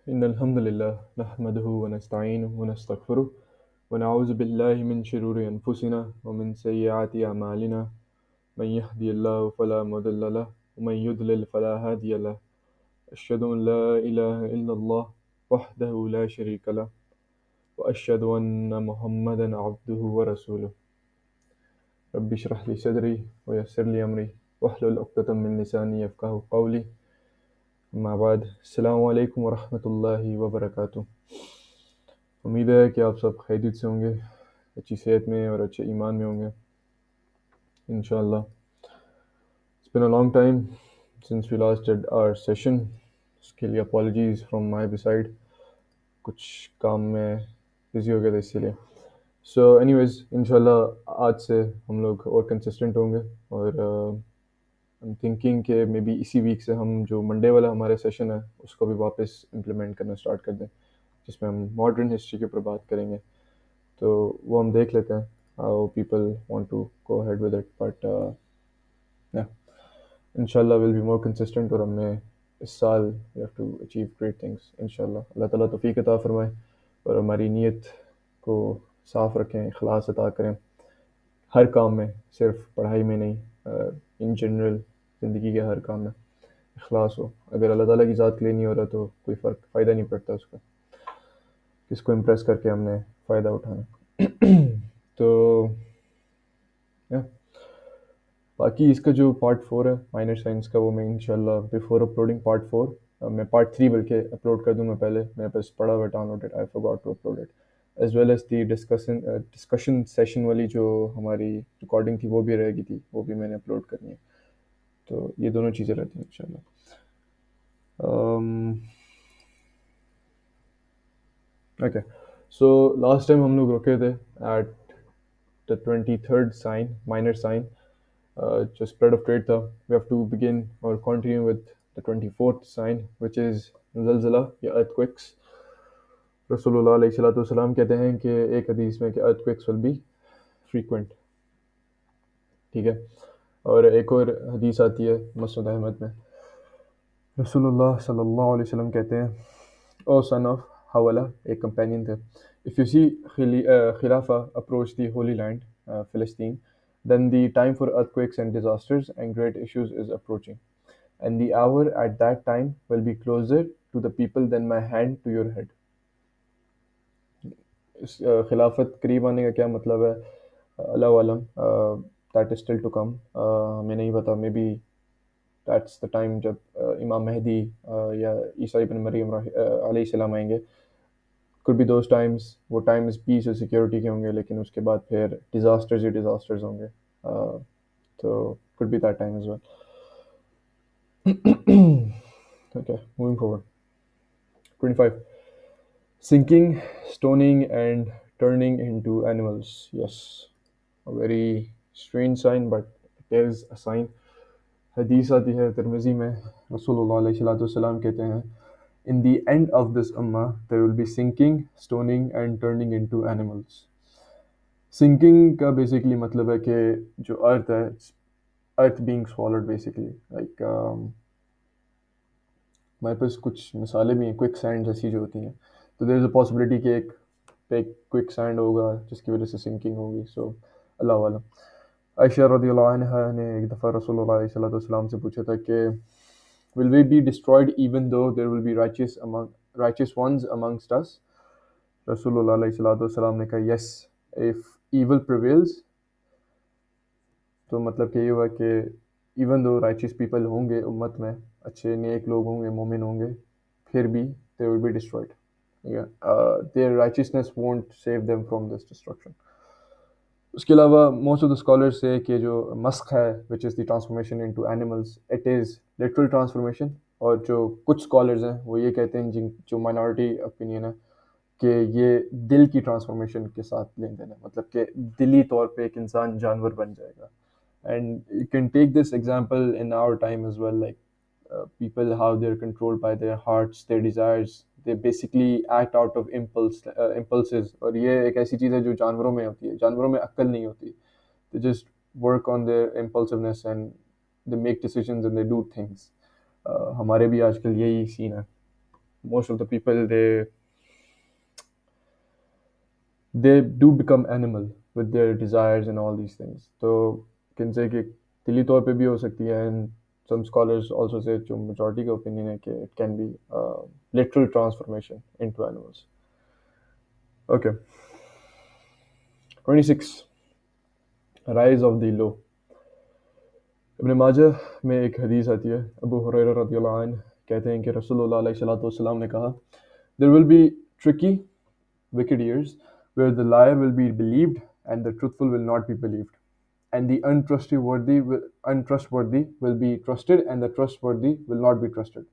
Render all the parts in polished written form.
إن الحمد لله نحمده ونستعينه ونستغفره ونعوذ بالله من شرور أنفسنا ومن سيئات أعمالنا من يهدي الله فلا مضل له ومن يضلل فلا هادي له أشهد أن لا إله إلا الله وحده لا شريك له وأشهد أن محمدا عبده ورسوله رب اشرح لي صدري ويسر لي أمري واحلل عقدة من لساني يفقهوا قولي अम्मा बाद अस्सलाम वालेकुम वरहमतुल्लाहि वबरकातुह। उम्मीद है कि आप सब खैरियत से होंगे, अच्छी सेहत में और अच्छे ईमान में होंगे इंशाल्लाह। It's been a long time since we last did our session. उसके लिए apologies from my side, कुछ काम में बिजी हो गया था इसीलिए। So anyways इंशाल्लाह आज से हम लोग और कंसिस्टेंट होंगे और I'm thinking कि मे बी इसी वीक से हम जो मंडे वाला हमारा सेशन है उसको भी वापस इम्प्लीमेंट करना स्टार्ट कर दें, जिसमें हम मॉडर्न हिस्ट्री के ऊपर बात करेंगे। तो वो हम देख लेते हैं how people want to go ahead with it, but या इंशाल्लाह विल बी मोर कंसिस्टेंट और हमें इस साल we have to achieve great things इंशाल्लाह। अल्लाह ताला तौफीक अता फरमाए और हमारी नीयत को साफ़ रखें, इखलास अता करें हर काम में, सिर्फ पढ़ाई में नहीं, इन जनरल ज़िंदगी के हर काम में इखलास हो। अगर अल्लाह ताला की ज़ात के लिए नहीं हो रहा तो कोई फ़ायदा नहीं पड़ता उसका, किसको इम्प्रेस करके हमने फ़ायदा उठाना। तो या बाकी इसका जो पार्ट 4 है माइनर साइंस का, वो मैं इंशाल्लाह बिफोर अपलोडिंग पार्ट 4 मैं पार्ट 3 बल्कि अपलोड कर दूंगा। पहले मेरे पास पड़ा हुआ downloaded, I forgot to upload it, as well as the discussion session वाली जो हमारी रिकॉर्डिंग थी वो भी रहेगी थी, वो भी मैंने अपलोड करनी है। तो ये दोनों चीज़ें रहती हैं इंशाल्लाह। ओके, सो लास्ट टाइम हम लोग रुके थे at the 23rd sign, minor sign, जो स्प्रेड ऑफ ट्रेड था। वी हैव टू बिगिन और continue with the 24th sign which is ज़लज़ला या अर्थक्वेक्स। रसूलुल्लाह अलैहि सलाम कहते हैं कि एक हदीस में कि अर्थक्वेक्स विल बी फ्रीक्वेंट, ठीक है। और एक और हदीस आती है मुस्नद अहमद में, रसूलुल्लाह सल्लल्लाहु अलैहि वसल्लम कहते हैं, ओ सन ऑफ हवाला, एक कंपेनियन थे, इफ़ यू सी खिलाफा अप्रोच द होली लैंड फिलिस्तीन, then the time for earthquakes and disasters and great issues is approaching, and the hour at that time will be closer to the people than my hand to your head. इस खिलाफत करीब आने का क्या मतलब है, अल्लाह आलम, that is still to come, हमें नहीं पता। Maybe that's the time जब इमाम मेहदी या ईसा इब्न मरियम अलैहिस्सलाम आएंगे। कुड बी दोज टाइम्स, वो टाइम्स पीस और सिक्योरिटी के होंगे, लेकिन उसके बाद फिर डिजास्टर्स ही डिजास्टर्स होंगे। तो could be that time as well. Okay, moving forward. 25. Sinking, stoning, and turning into animals. Yes, a very strange sign, but it is a sign. हदीस आती है तिरमिज़ी में, रसूलुल्लाह अलैहि वसल्लम कहते हैं, in the end of this ummah there will be sinking, stoning and turning into animals. Sinking का basically मतलब है कि जो अर्थ है, अर्थ being swallowed basically, like हमारे पास कुछ मिसालें भी हैं क्विक सैंड जैसी जो होती हैं। तो देयर इज़ अ पॉसिबिलिटी कि एक पे क्विक सैंड होगा जिसकी वजह से सिंकिंग होगी। सो अल्लाह वाला। आयशा रदियल्लाहु अन्हा ने एक दफ़ा रसूलुल्लाह सल्लल्लाहु अलैहि वसल्लम से पूछा था कि will we be destroyed even though there will be righteous ones amongst us. रसूलुल्लाह सल्लल्लाहु अलैहि वसल्लम ने कहा यस, इफ इविल प्रिवेल्स, तो मतलब कि ये हुआ कि इवन दो राइचियस पीपल होंगे उम्मत में, अच्छे नेक लोग होंगे, मोमिन होंगे, फिर भी they will be destroyed. Their righteousness won't save them from this destruction. उसके अलावा मोस्ट ऑफ द स्कॉलर्स से कि जो मस्क है which is the transformation into animals, it is literal transformation. और जो कुछ स्कॉलर्स हैं वो ये कहते हैं, जिन जो माइनॉरिटी ओपिनियन है, कि ये दिल की ट्रांसफॉर्मेशन के साथ लेन देन है, मतलब कि दिली तौर पे एक इंसान जानवर बन जाएगा। And you can take this example in our time as well, like people, how they're controlled by their hearts, their desires, they basically act out of impulses। और ये एक ऐसी चीज़ है जो जानवरों में होती है, जानवरों में अक्ल नहीं होती। they just work on their impulsiveness and they make decisions and they do things। हमारे भी आजकल यही सीन है। most of the people, they do become animal with their desires and all these things. So can say कि दिली तौर पे भी हो सकती है, and some scholars also say, जो majority का opinion है कि it can be literal transformation into animals. Okay, 26, rise of the low. इब्न माजा में एक हदीस आती है, अबू हुरैरा रज़ियल्लाहु अन्हु कहते हैं कि रसूलुल्लाह अलैहि वसल्लम ने कहा, there will be tricky wicked years where the liar will be believed and the truthful will not be believed, and the untrustworthy will be trusted and the trustworthy will not be trusted.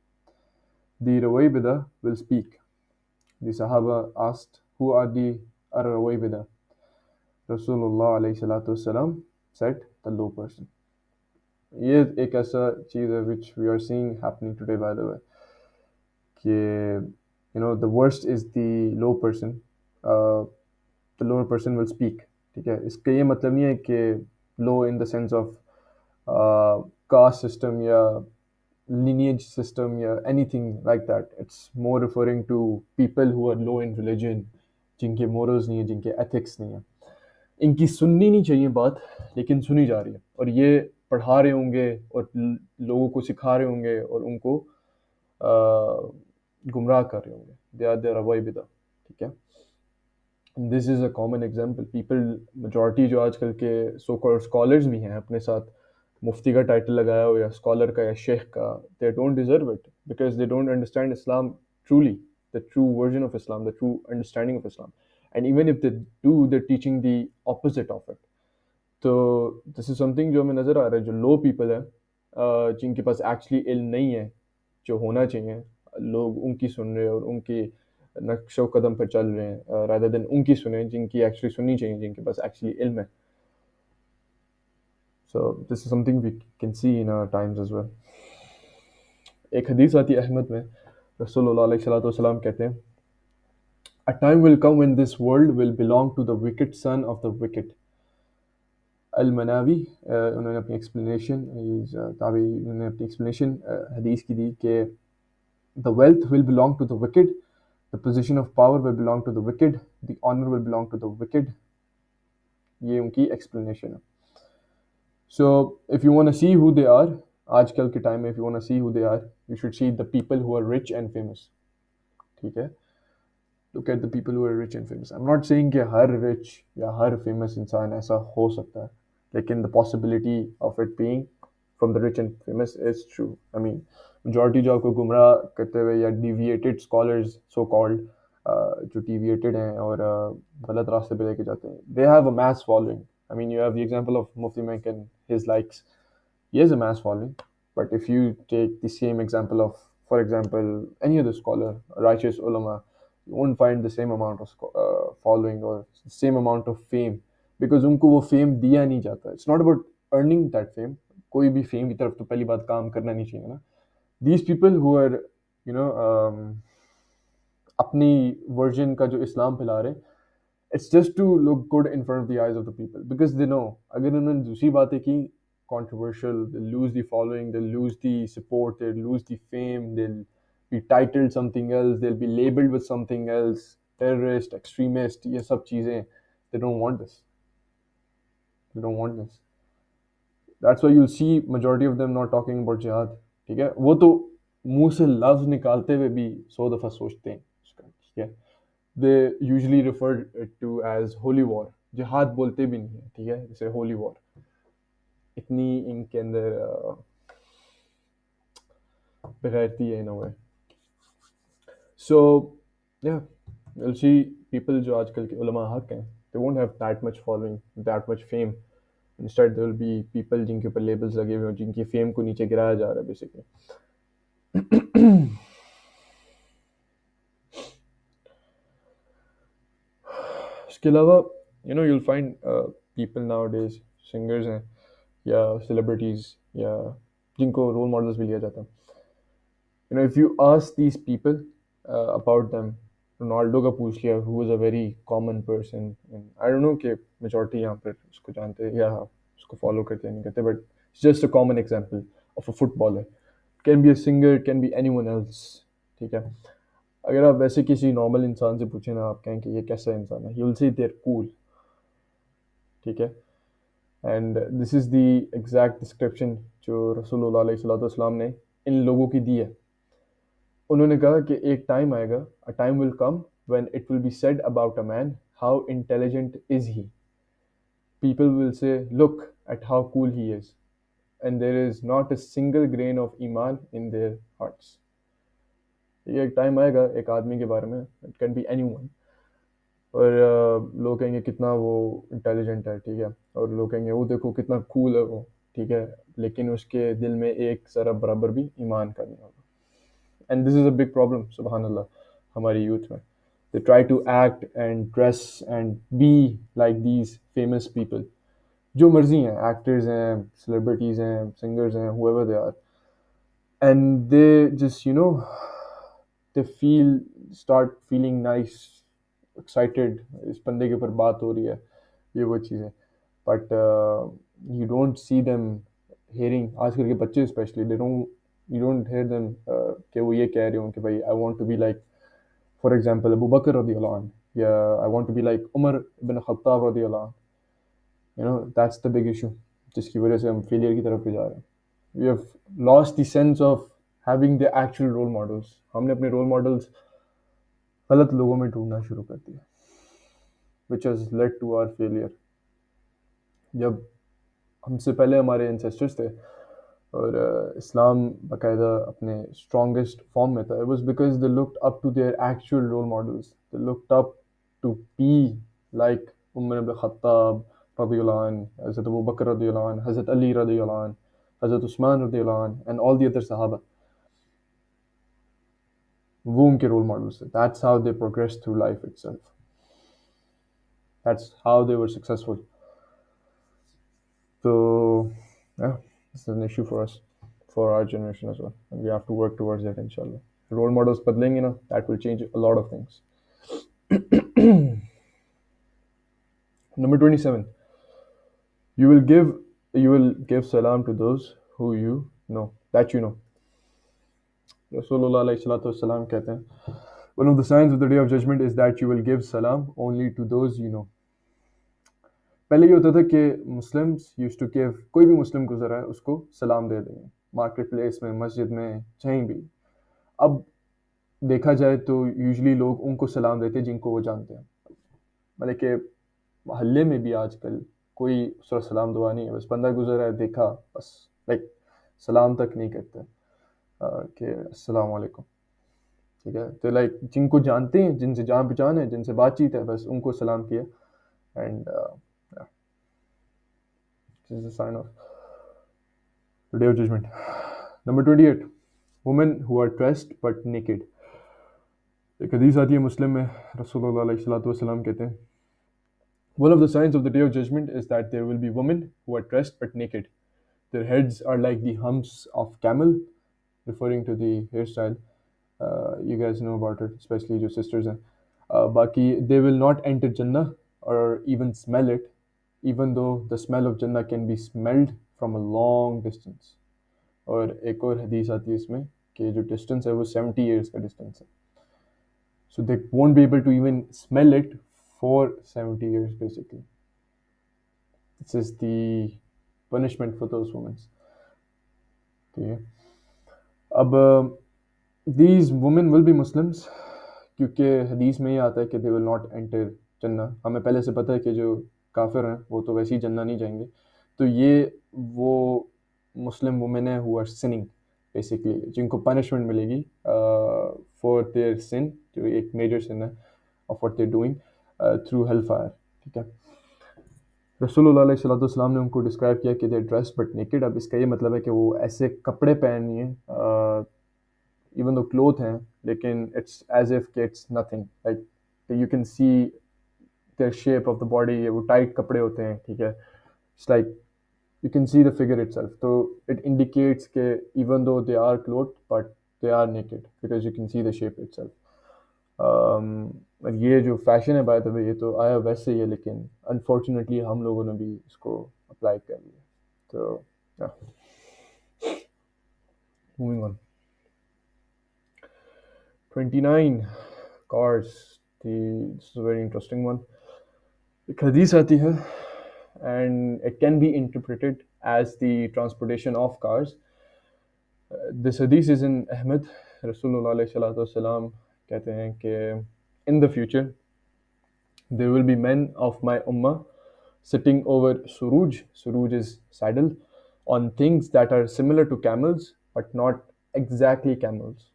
The Rawaybidah will speak. The Sahaba asked, who are the Rawaybidah? Rasulullah alayhi salatu wasalam said, the low person. ये एक ऐसा चीज़ है which we are seeing happening today, by the way, कि the worst is the low person. The lower person will speak. ठीक है, इसका ये मतलब नहीं है कि low in the sense of caste system या lineage system या anything like that. It's more referring to people who are low in religion, जिनके morals नहीं है, जिनके ethics नहीं है, इनकी सुननी नहीं चाहिए बात, लेकिन सुनी जा रही है, और ये पढ़ा रहे होंगे और लोगों को सिखा रहे होंगे और उनको गुमराह कर रहे होंगे. दे आर देयर अवॉइबिदा. ठीक है, this is a common example. People, majority जो आजकल के सो कॉल्ड स्कॉलर्स भी हैं, अपने साथ मुफ्ती का टाइटल लगाया हो या स्कॉलर का या शेख का, they don't deserve it because they don't understand Islam truly, the true version of Islam, the true understanding of Islam. And even if they do, they're teaching the opposite of it. तो this is something जो हमें नज़र आ रहा है, जो लो people है, जिनके पास actually इल्म नहीं है जो होना चाहिए, लोग उनकी सुन रहे हैं और उनके नक्शो कदम पर चल रहे हैं, रादर देन उनकी सुने जिनकी एक्चुअली सुननी चाहिए, जिनके पास एक्चुअली इल्म है. So this is something we can see in our times as well. एक हदीस आती है अहमद में, रसूलुल्लाह अलैहि वसल्लम कहते हैं, a time will come when this world will belong to the wicked son of the wicked. अल-मनावी उन्होंने अपनी एक्सप्लेनेशन, ताबी उन्होंने अपनी एक्सप्लेनेशन हदीस की दी कि the wealth will belong to the wicked, the position of power will belong to the wicked, the honor will belong to the wicked. ये उनकी explanation है. So if you want to see who they are, आजकल के time में, if you want to see who they are, you should see the people who are rich and famous. ठीक है, look at the people who are rich and famous. I'm not saying कि हर rich या हर famous इंसान ऐसा हो सकता है, लेकिन the possibility of it being from the rich and famous is true. I mean, majority जो आपको गुमराह करते हुए या deviated scholars so called, जो deviated हैं और गलत रास्ते पे लेके जाते हैं, they have a mass following. I mean, you have the example of Mufti Menk and his likes. He has a mass following, but if you take the same example of, for example, any other scholar, righteous ulama, you won't find the same amount of following or the same amount of fame, because उनको वो fame दिया नहीं जाता. It's not about earning that fame. कोई भी fame की तरफ तो पहली बात काम करना नहीं चाहिए ना. These people who are, you know, अपनी version का जो इस्लाम फैला रहे, it's just to look good in front of the eyes of the people, because they know अगर उन्होंने दूसरी बातें की controversial, they'll lose the following, they'll lose the support, they'll lose the fame, they'll be titled something else, they'll be labeled with something else, terrorist, extremist, ये सब चीज़ें. They don't want this. They don't want this. That's why you'll see majority of them not talking about jihad. ठीक है, वो तो मुंह से लफ्ज निकालते हुए भी 100 दफ़ा सोचते हैं उसका. ठीक है, they usually refer it to as holy war. जिहाद बोलते भी नहीं है, ठीक है, जैसे holy war. इतनी इनके अंदर बेगैरती है in a way. So yeah, you'll see people जो आजकल के उलमा हक हैं, they won't have that much following, that much fame. Instead there will be people जिनके ऊपर labels लगे हुए हैं, जिनकी fame को नीचे गिराया जा रहा है basically. इसके अलावा you'll find people nowadays, singers हैं या celebrities या जिनको role models भी लिया जाता है. If you ask these people about them, Ronaldo का पूछ लिया, who was a very common person, and I don't know कि majority यहाँ पर उसको जानते हैं या उसको follow करते नहीं करते, but it's just a common example of a footballer. It can be a singer, it can be anyone else. ठीक है, अगर आप वैसे किसी नॉर्मल इंसान से पूछें ना, आप कहें कि ये कैसा इंसान है, he will say they're cool, ठीक है। And this is the exact description जो रसूलुल्लाह अलैहि वसल्लम ने इन लोगों की दी है। उन्होंने कहा कि एक टाइम आएगा, a time will come when it will be said about a man, how intelligent is he, people will say look at how cool he is, and there is not a single grain of ईमान in their hearts. ये एक time आएगा एक आदमी के बारे में, it can be anyone, और लोग कहेंगे कितना वो इंटेलिजेंट है, ठीक है, और लोग कहेंगे वो देखो कितना कूल है वो, ठीक है, लेकिन उसके दिल में एक ज़रा बराबर भी ईमान का नहीं होगा। And this is a big problem, सुबहान अल्लाह, हमारी यूथ में। They try to act and dress and be like these famous people, जो मर्जी हैं, एक्टर्स हैं, सेलिब्रिटीज़ हैं, सिंगर्स हैं, whoever they are, and they just, they start feeling nice, excited, इस बंदे के ऊपर बात हो रही है, ये वो चीज़ें, but you don't see them hearing, आजकल के बच्चे specially, they don't, you don't hear them कि वो ये कह रहे हो कि भाई I want to be like, for example अबू बकर रदियल्लाहु अन्हु, या I want to be like Umar ibn Khattab रदियल्लाहु अन्हु, दैट्स द बिग इशू, जिसकी वजह से हम फेलियर की तरफ भी जा रहे हैं। We have lost the sense of having the actual role models, हमने अपने रोल मॉडल्स गलत लोगों में ढूंढना शुरू कर दिया, which has led to our failure. जब हमसे पहले हमारे एंसेस्टर्स थे और इस्लाम बाकायदा अपने स्ट्रॉन्गेस्ट फॉर्म में था, it was because they looked up to their actual role models, they looked up to be like Umar ibn Khattab रदियल्लाहु अन्हु, हज़रत अबू बकर रदियल्लाहु अन्हु, हज़रत अली रदियल्लाहु अन्हु, हज़रत उस्मान रदियल्लाहु अन्हु, एंड ऑल द अदर सहाबा। वो उनके रोल मॉडल्स थे, that's how they progress through life itself, that's how they were successful. So, yeah, this is an issue for us, for our generation as well, and we have to work towards it, inshallah. Role models badlenge, that will change a lot of things. Number 27, you will give you will give salam to those who you know, that you know. Rasulullah alayhi salatu wasalam कहते हैं, one of the signs of the day of judgment is that you will give salam only to those you know. पहले ये होता था कि Muslims used to give, कोई भी मुस्लिम गुजरा है उसको सलाम दे देंगे, मार्केट प्लेस में, मस्जिद में, कहीं भी। अब देखा जाए तो यूजुअली लोग उनको सलाम देते हैं जिनको वो जानते हैं, मतलब कि मोहल्ले में भी आजकल कोई उस तरह सलाम दुआ नहीं है, बस बंदा गुजरा है देखा, बस लाइक सलाम तक नहीं करते कि अस्सलाम वालेकुम, ठीक है, तो लाइक जिनको जानते हैं, जिनसे जान पहचान है, जिनसे बातचीत है, बस उनको सलाम किया, and this is a sign of the day of judgment. Number 28, women who are dressed but naked. एक हदीस आती है मुस्लिम में, रसूलुल्लाह अलैहि वसल्लम कहते हैं, one of the signs of the day of judgment is that there will be women who are dressed but naked. Their heads are like the humps of camel, referring to the hairstyle. You guys know about it, especially your sisters. Baki, they will not enter Jannah or even smell it, even though the smell of Jannah can be smelled from a long distance. और एक और हदीस आती है इसमें कि जो distance है वो 70 years का डिस्टेंस है, so they won't be able to even smell it for 70 years basically. This is the punishment for those women. ठीक है, अब these women will be Muslims, क्योंकि हदीस में ही आता है कि they will not enter जन्ना। हमें पहले से पता है कि जो काफिर हैं वो तो वैसे ही जन्ना नहीं जाएंगे, तो ये वो मुस्लिम वुमेन है who are sinning बेसिकली, जिनको पनिशमेंट मिलेगी फॉर देयर सिन, जो एक मेजर सिन है of what they doing, through hell fire, ठीक है। रसूलुल्लाह अलैहि वसल्लम ने उनको डिस्क्राइब किया कि दे ड्रेस बट नेकेड। अब इसका ये मतलब है कि वो ऐसे कपड़े पहनिए, इवन दो क्लोथ हैं, लेकिन इट्स एज इफ कि it's nothing, like you can see the shape of the body, वो टाइट कपड़े होते हैं, ठीक है, it's like you can see the figure itself. So it indicates that even though they are clothed, but they are naked because you can see the shape itself. और ये जो fashion है बाय द वे, ये तो आया वैसे ही है, लेकिन अनफॉर्चुनेटली हम लोगों ने भी इसको अप्लाई कर लिया, तो moving on. 29 cars. This is a very interesting one. एक हदीस आती है and it can be interpreted as the transportation of cars. This hadith is in Ahmed. Rasulullah alayhi salatu wasalam कहते हैं कि in the future there will be men of my ummah sitting over suruj. Suruj is saddle on things that are similar to camels but not exactly camels.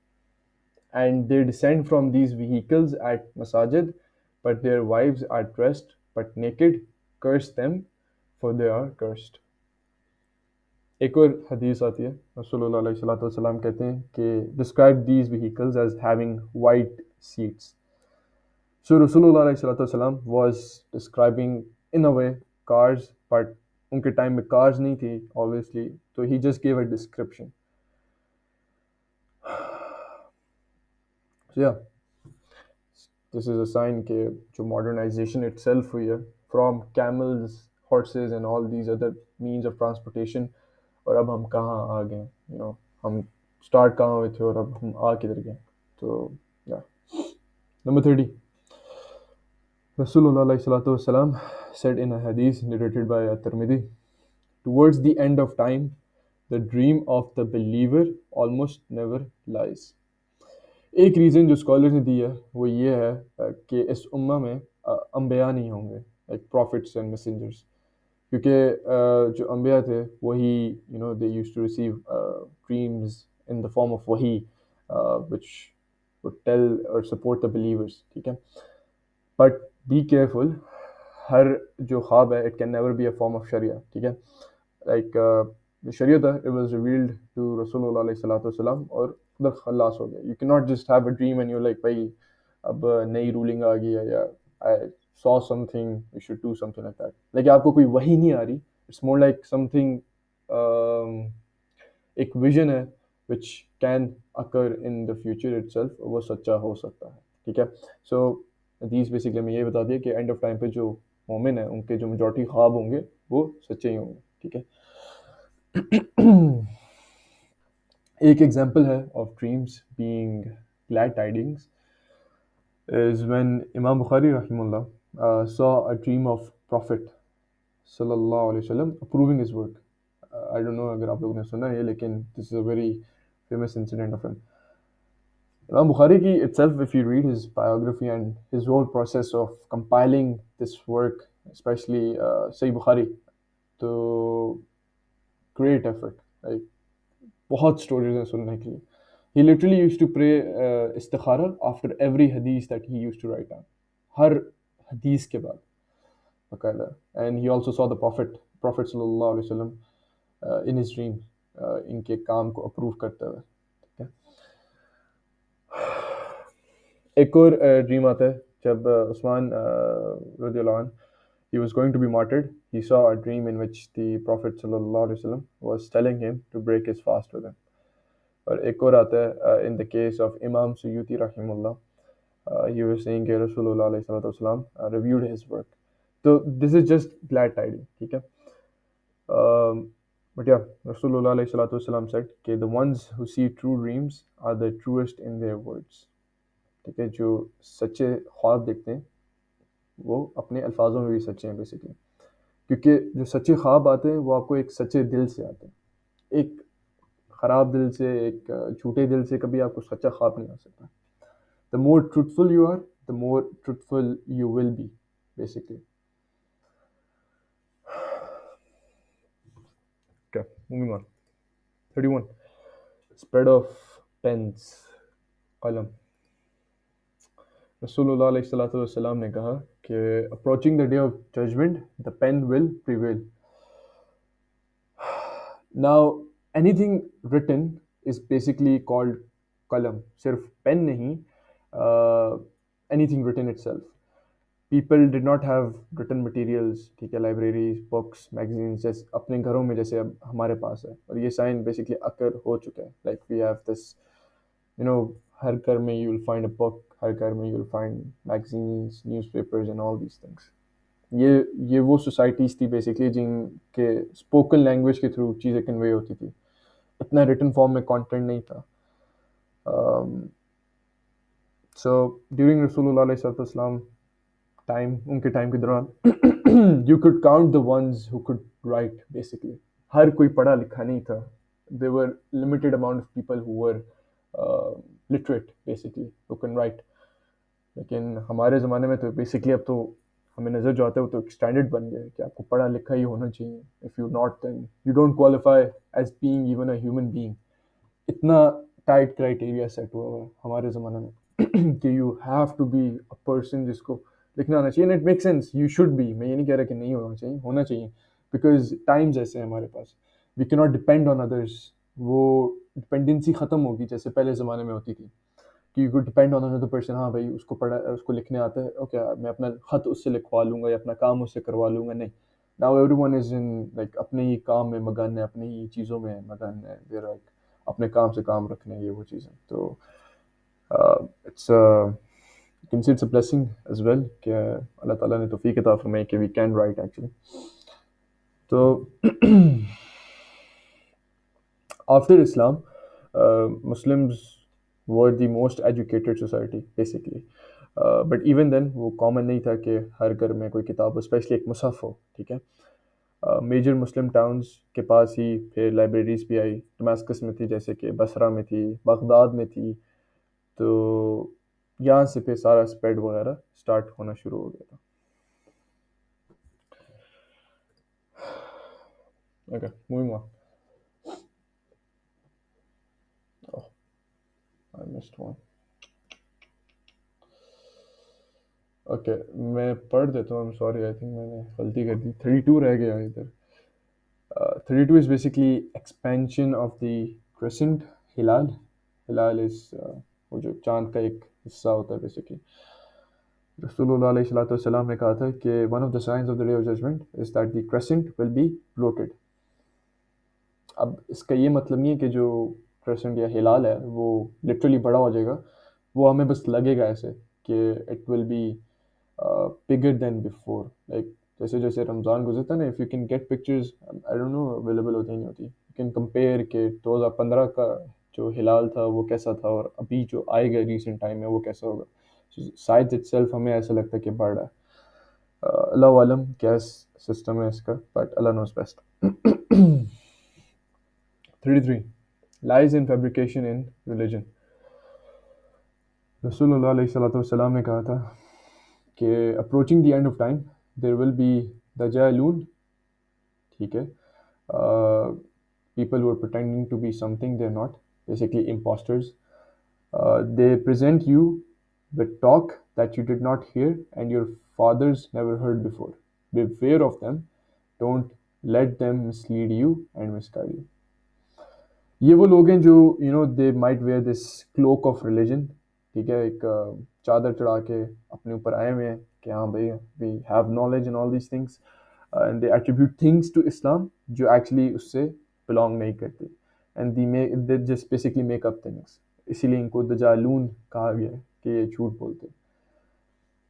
And they descend from these vehicles at masajid, but their wives are dressed but naked. Curse them, for they are cursed. एक और हदीस आती है रसूलुल्लाह अलैहि सल्लल्लाहु अलैहि वसल्लम कहते हैं कि describe these vehicles as having white seats. So Rasulullah अलैहि सल्लल्लाहु अलैहि वसल्लम was describing in a way cars, but उनके टाइम में cars नहीं थी obviously, so he just gave a description. So yeah, this is a sign कि जो modernization itself हुई है from camels, horses and all these other means of transportation, और अब हम कहाँ आ गए, हम start कहाँ हुए थे और अब हम आ किधर गए. So yeah. Number 30. Rasulullah alayhi salatu wasalam said in a hadith narrated by At-Tirmidhi, towards the end of time, the dream of the believer almost never lies. एक रीज़न जो स्कॉलर्स ने दी है वो ये है कि इस उम्मा में अम्बिया नहीं होंगे, लाइक प्रॉफिट्स एंड मैसेंजर्स, क्योंकि जो अम्बिया थे वही they used to receive dreams in the form of वही व्हिच वुड टेल और सपोर्ट द बिलीवर्स. ठीक है, बट बी केयरफुल, हर जो ख्वाब है it can never be a form of शरिया. ठीक है, लाइक शरीयत है, इट वाज रिवील्ड टू रसूलुल्लाह अलैहि सल्लल्लाहु अलैहि वसल्लम और उधर खल्लास हो गया. You can not just have a dream and you like भाई अब नई रूलिंग आ गई है या I saw something you should do something like that. Like आपको कोई वही नहीं आ रही, इट्स मोर लाइक समथिंग, एक विजन है which can occur in the future itself, वो सच्चा हो सकता है. ठीक है, सो these बेसिकली हमें ये बता दिया कि एंड ऑफ टाइम पे जो मोमिन है उनके जो मेजॉरिटी ख्वाब होंगे वो सच्चे ही होंगे. ठीक है, एक एग्जाम्पल है of dreams being glad tidings is when Imam Bukhari rahimullah saw a dream of Prophet sallallahu alaihi wasallam approving his work. I don't know अगर आप लोगों ने सुना है लेकिन this is a very famous incident of him. Imam Bukhari ki itself, if you read his biography and his whole process of compiling this work, especially Sahih Bukhari, to great effort. Like बहुत stories हैं सुनने के लिए. He literally used to pray istikhara after every hadith that he used to write down. Her hadith के बाद बकायदा. And he also saw the Prophet sallallahu alaihi wasallam in his dream, इनके काम को approve करते हुए. ठीक है, एक और ड्रीम आता है जब उस्मान रज़ियल्लाहु अन्हु he was going to be martyred. He saw a dream in which the Prophet sallallahu alaihi wasallam was telling him to break his fast with him. और एक और आता है in the case of Imam Suyuti rahimullah, he was saying कि Rasulullah alaihi salatu wasalam reviewed his work. So this is just glad tidings. ठीक है, but yeah, Rasulullah alaihi salatu wasalam said कि the ones who see true dreams are the truest in their words. ठीक है, जो सच्चे ख्वाब देखते हैं वो अपने अल्फाजों में भी सच्चे हैं बेसिकली, क्योंकि जो सच्चे ख्वाब आते हैं वो आपको एक सच्चे दिल से आते हैं. एक ख़राब दिल से, एक झूठे दिल से कभी आपको सच्चा ख्वाब नहीं आ सकता. The more truthful you are, the more truthful you will be basically. Okay, moving on. 31. Spread of pens, कलम. रसूलुल्लाह अलैहि सल्लल्लाहु अलैहि वसल्लम ने कहा कि approaching the day of judgment, the pen will prevail. Now, anything written is basically called kalam. सिर्फ pen नहीं, anything written itself. People did not have written materials, ठीक है, libraries, books, magazines, जैसे अपने घरों में जैसे अब हमारे पास है. और ये साइन बेसिकली अकर हो चुका है. Like we have this, हर घर में you will find a book, हर घर में you will find magazines, newspapers and all these things. ये वो सोसाइटीज़ थी बेसिकली जिनके स्पोकन लैंग्वेज के थ्रू चीज़ें कन्वे होती थी. इतना रिटन फॉर्म में कंटेंट नहीं था. सो ड्यूरिंग रसूलुल्लाह अलैहि सल्लम टाइम, उनके टाइम के दौरान you could count the ones who could write basically. हर कोई पढ़ा लिखा नहीं था। There were limited amount of people who were literate basically, who can write. लेकिन हमारे ज़माने में तो बेसिकली अब तो हमें नज़र जो आता है वो तो एक स्टैंडर्ड बन गया है कि आपको पढ़ा लिखा ही होना चाहिए। If you not then you don't qualify as being even a human being. इतना टाइट क्राइटेरिया सेट हुआ हुआ है हमारे ज़माने में कि you have to be a person जिसको लिखना आना चाहिए। And it make sense, you should be. मैं ये नहीं कह रहा कि नहीं होना चाहिए, होना चाहिए, बिकॉज टाइम्स ऐसे हैं हमारे पास। We can not depend on others. वो डिपेंडेंसी ख़त्म होगी जैसे पहले ज़माने में होती थी कि you could depend on another person. हाँ भाई, उसको पढ़ा, उसको लिखने आता है, ओके मैं अपना ख़त उससे लिखवा लूँगा या अपना काम उससे करवा लूँगा। नहीं, now everyone is in like अपने ही काम में मगन है, अपनी ही चीज़ों में मगन है। देर लाइक अपने काम से काम रखने, ये वो चीज़ें। तो it's you can say it's a blessing as well कि अल्लाह ताला ने तौफीक अता फरमाई कि we can write actually. तो after Islam, Muslims were the most educated society basically. But even then वो कॉमन नहीं था कि हर घर में कोई किताब हो, स्पेशली एक मुसहफ हो। ठीक है, मेजर मुस्लिम टाउन्स के पास ही फिर लाइब्रेरीज भी आई। दमास्कस में थी, जैसे कि बसरा में थी, बगदाद में थी। तो यहाँ से फिर सारा स्प्रेड वगैरह स्टार्ट होना शुरू हो गया था। Okay, moving on. Oh, I missed one. Okay, मैं पढ़ देता हूँ। I'm sorry, I think मैंने गलती कर दी। 32 रह गया इधर। 32 is basically expansion of the crescent hilal. Hilal is वो जो चांद का एक हिस्सा होता है बेसिकली। रसूलुल्लाह अलैहि सल्लम ने कहा था कि one of the signs of the day of judgment is that the crescent will be bloated. अब इसका ये मतलब नहीं है कि जो क्रेसेंट या हिलाल है वो लिटरली बड़ा हो जाएगा। वो हमें बस लगेगा ऐसे कि it will be bigger than before. Like जैसे जैसे रमज़ान गुजरता है ना, if you can get pictures, I don't no available होती नहीं होती, यू कैन कंपेयर के 2015 का जो हिलाल था वो कैसा था और अभी जो आएगा रिसेंट टाइम में वो कैसा होगा। साइज इटसेल्फ हमें ऐसा लगता है कि बड़ा है। अल्लाह आलम क्या सिस्टम है इसका, बट अल्लाह knows best. 33 lies and fabrication in religion. रसूलुल्लाह अलैहि वसल्लम ने कहा था कि approaching the end of time there will be दजालून। ठीक है, people who are pretending to be something they're not, basically imposters. They present you with talk that you did not hear and your fathers never heard before. Beware of them. Don't let them mislead you and misguide you. ये वो लोग हैं जो they might wear this cloak of religion. ठीक है, एक चादर चढ़ा के अपने ऊपर आए हुए हैं कि हाँ भाई we have knowledge in all these things, and they attribute things to Islam जो एक्चुअली उससे बिलोंग नहीं करते। And they just basically make up things. इसीलिए इनको दजालून कहा गया है कि ये झूठ बोलते हैं।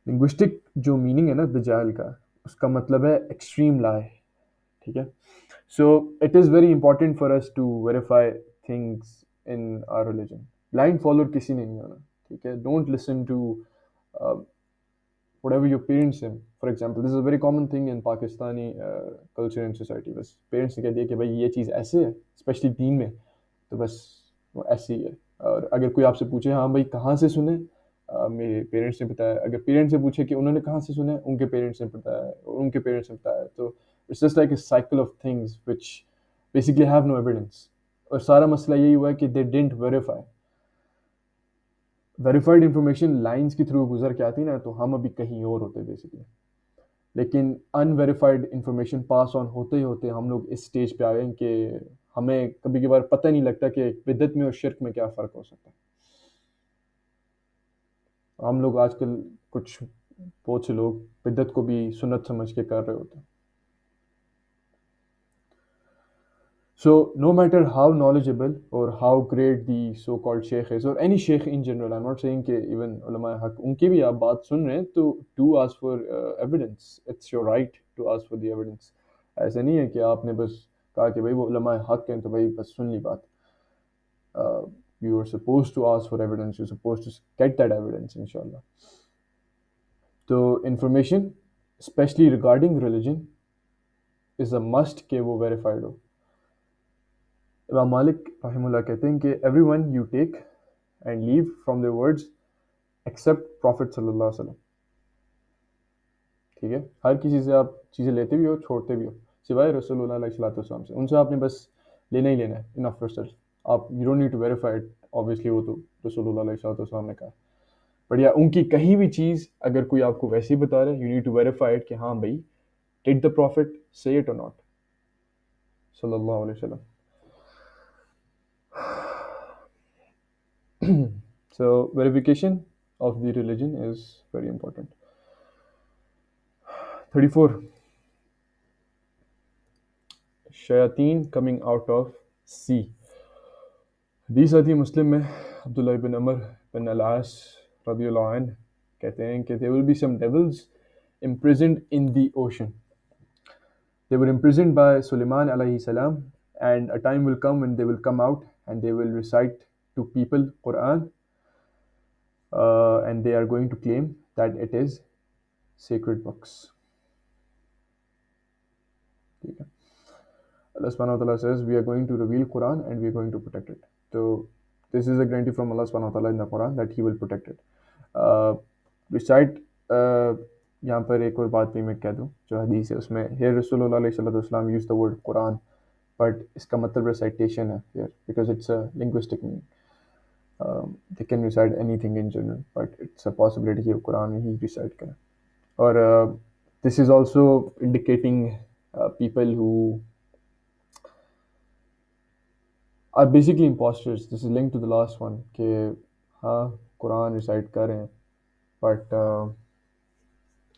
लिंग्विस्टिक जो मीनिंग है ना दजाल का, उसका मतलब है एक्सट्रीम लाई। ठीक है, so it is very important for us to verify things in our religion. Blind follower किसी ने नहीं होना। ठीक है, don't listen to uh, whatever your parents say. For example, this is a very common thing in Pakistani culture and society. बस parents ने कह दिया कि भाई ये चीज़ ऐसे है, स्पेशली दीन में, तो बस वो ऐसी ही है। और अगर कोई आपसे पूछे हाँ भाई कहाँ से सुने, मेरे पेरेंट्स ने बताया। अगर पेरेंट्स से पूछे कि उन्होंने कहाँ से सुना है, उनके पेरेंट्स ने बताया, उनके पेरेंट्स ने बताया। तो it's just like a cycle of things which basically have no evidence. और सारा मसला यही हुआ है कि they didn't verify. Verified information lines के थ्रू गुजर के आती ना, तो हम अभी कहीं और होते बेसिकली। लेकिन अनवेरीफाइड इंफॉर्मेशन पास ऑन होते ही होते हम लोग इस स्टेज पे आ गए कि हमें कभी कभार पता नहीं लगता कि बिदत में और शिरक में क्या फ़र्क हो सकता है। हम लोग आजकल कुछ बहुत से लोग बिदत को भी सुन्नत समझ के कर रहे होते हैं। So no matter how knowledgeable or how great the so-called sheikh is, or any sheikh in general, I'm not saying कि even उलमा हक उनकी भी आप बात सुन रहे हैं तो do ask for evidence. It's your right to ask for the evidence. ऐसा नहीं है कि आपने बस कहा कि भाई वो उलमा हक हैं तो भाई बस सुन ली बात। You are supposed to ask for evidence. You're supposed to get that evidence, inshallah. So information, especially regarding religion, is a must कि वो verified हो. इमाम मालिक रहमुल्लाह कहते हैं कि everyone you take and leave from their words except Prophet सल्लल्लाहु अलैहि वसल्लम. ठीक है, हर किसी से आप चीज़ें लेते भी हो छोड़ते भी हो सिवाय रसूलुल्लाह अलैहि वसल्लम से. उनसे आपने बस लेना ही लेना है, इनफ फॉर सेल्फ. आप you don't need to verify it, obviously वो तो रसूलुल्लाह अलैहि वसल्लम ने कहा. बट या उनकी कहीं भी चीज़ अगर कोई आपको वैसे ही बता रहा है, you need to verify it कि हाँ भाई, did the prophet say it or not सल्लल्लाहु अलैहि वसल्लम. So verification of the religion is very important. 34. Shayateen coming out of sea. हदीस आती है मुस्लिम में, अब्दुल्लाह इब्न अमर बिन अल-आस रदियल्लाहु अन्हु कहते हैं कि there will be some devils imprisoned in the ocean. They were imprisoned by Sulaiman alayhi salam, and a time will come when they will come out and they will recite to people Quran, and they are going to claim that it is sacred books. Allah subhanahu wa ta'ala says, we are going to reveal Quran and we are going to protect it. So this is a guarantee from Allah subhanahu wa ta'ala in the Quran that He will protect it. Recite, यहाँ पर एक और बात भी मैं कह दूँ जो हदीस है उसमें, here Rasulullah अलैहि वसल्लम used the word Quran, but इसका मतलब recitation है here because it's a linguistic meaning. They can recite anything in general, but it's a possibility कि Quran में ही recite करें. और this is also indicating people who are basically imposters. This is linked to the last one कि हाँ Quran recite कर रहे हैं, but